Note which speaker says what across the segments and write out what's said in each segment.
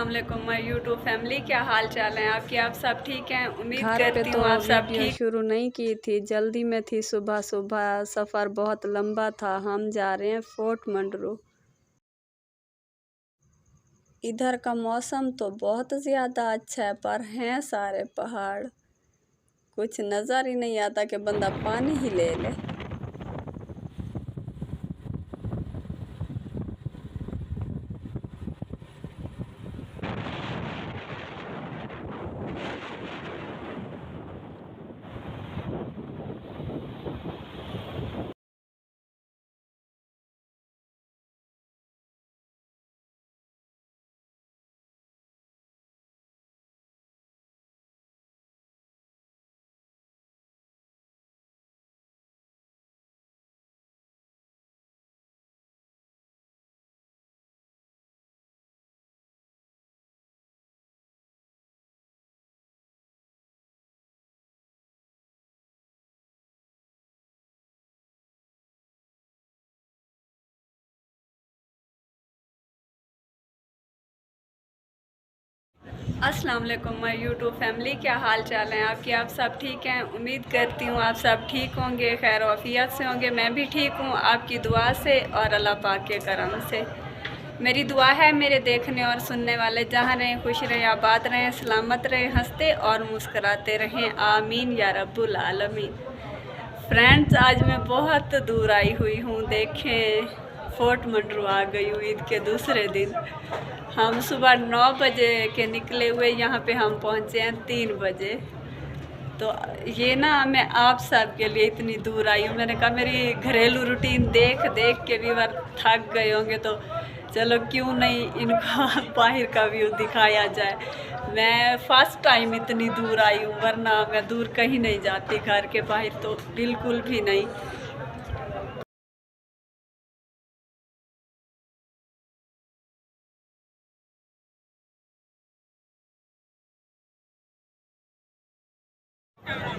Speaker 1: अस्सलाम वालेकुम my YouTube family, क्या हाल चाल है आपकी। आप सब ठीक हैं, उम्मीद
Speaker 2: घर पे
Speaker 1: करती
Speaker 2: तो
Speaker 1: हूँ आप सब
Speaker 2: वीडियो
Speaker 1: ठीक।
Speaker 2: शुरू नहीं की थी, जल्दी में थी। सुबह सुबह सफ़र बहुत लंबा था। हम जा रहे हैं फोर्ट मंडरू। इधर का मौसम तो बहुत ज़्यादा अच्छा है, पर हैं सारे पहाड़, कुछ नज़र ही नहीं आता कि बंदा पानी ही ले ले।
Speaker 1: अस्सलाम वालेकुम माय यूट्यूब फैमिली, क्या हाल चाल है आपकी। आप सब ठीक हैं, उम्मीद करती हूँ आप सब ठीक होंगे, खैर वाफियत से होंगे। मैं भी ठीक हूँ आपकी दुआ से और अल्लाह पाक के करम से। मेरी दुआ है मेरे देखने और सुनने वाले जहाँ रहें खुश रहें, आबाद रहें, सलामत रहें, हंसते और मुस्कराते रहें, आमीन या रब्बुल आलमीन। फ्रेंड्स, आज मैं बहुत दूर आई हुई हूँ। देखें, फोर्ट मंडरू आ गई हूँ ईद के दूसरे दिन। हम सुबह 9 बजे के निकले हुए, यहाँ पे हम पहुँचे हैं 3 बजे। तो ये ना, मैं आप सब के लिए इतनी दूर आई हूँ। मैंने कहा मेरी घरेलू रूटीन देख देख के व्यूअर थक गए होंगे, तो चलो क्यों नहीं इनको बाहर का व्यू दिखाया जाए। मैं फर्स्ट टाइम इतनी दूर आई हूँ, वरना मैं दूर कहीं नहीं जाती, घर के बाहर तो बिल्कुल भी नहीं।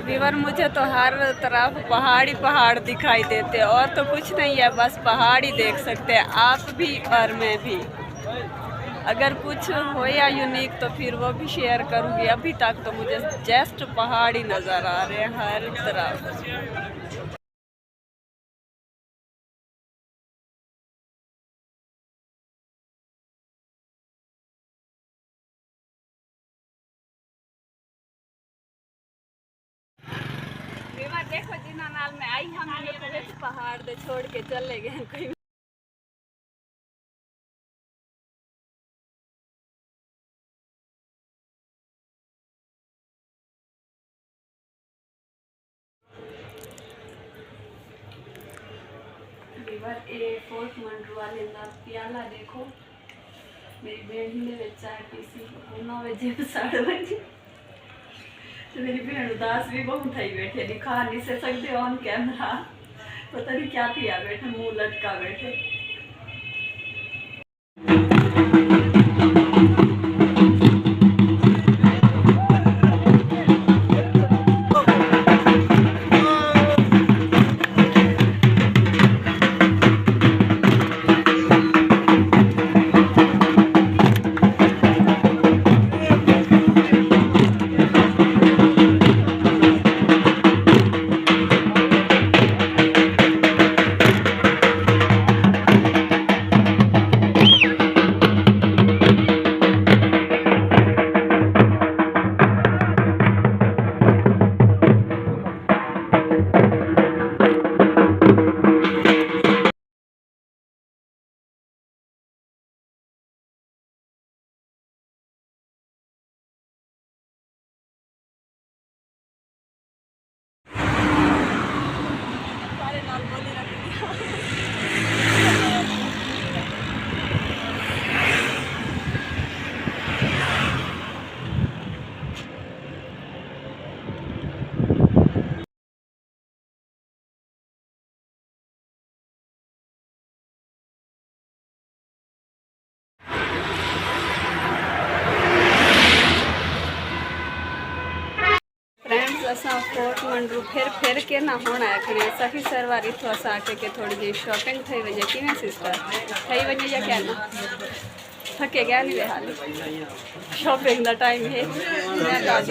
Speaker 1: रिवर, मुझे तो हर तरफ पहाड़ ही पहाड़ दिखाई देते, और तो कुछ नहीं है, बस पहाड़ ही देख सकते हैं आप भी और मैं भी। अगर कुछ हो या यूनिक तो फिर वो भी शेयर करूँगी। अभी तक तो मुझे जस्ट पहाड़ ही नज़र आ रहे हैं हर तरफ। देखो जिन्ना नाल में आई, हम पहाड़ दे छोड़ के चले गए कहीं। फोर्ट मंडरू वाले का प्याला देखो, मेरी बहन ने चाय पी सी 9 बजे 7:30 तो मेरी बहन उदास भी बहुत थी, बैठे दिखा नहीं से सकते ऑन कैमरा, पता नहीं क्या किया बैठे, मुंह लटका बैठे। फ्रेंड्स, असां फोर्ट मंडरू फिर के ना होना है खड़े सखी सरवारी तो असां के थोड़ी जी शॉपिंग थी वजे। किवें सिस्टर थी वजे या क्या ना? थके गए नहीं हाल शॉपिंग का टाइम है मैं घर